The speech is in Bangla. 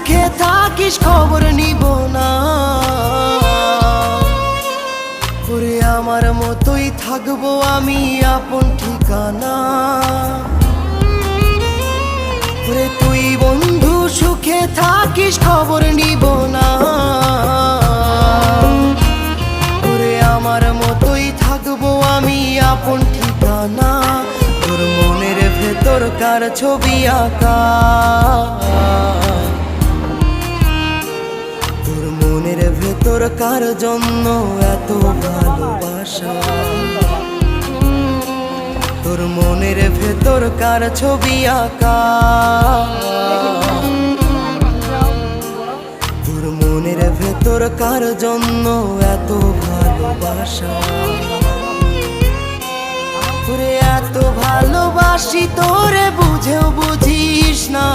সুখে থাকিস খবর নিব না। ওরে আমার মতোই থাকবো আমি আপন ঠিকানা। ওরে তুই বন্ধু সুখে থাকিস খবর নিব না। ওরে আমার মতোই থাকবো আমি আপন ঠিকানা। তোর মনের ভেতর কার ছবি আঁকা, তোর মনের ভেতর কার জন্য এত ভালোবাসা, তোর মনের ভেতর কার ছবি আঁকা, তোর মনের ভেতর কার জন্য এত ভালোবাসা। তোরে এত ভালোবাসি তোরে বুঝেও বুঝিস না।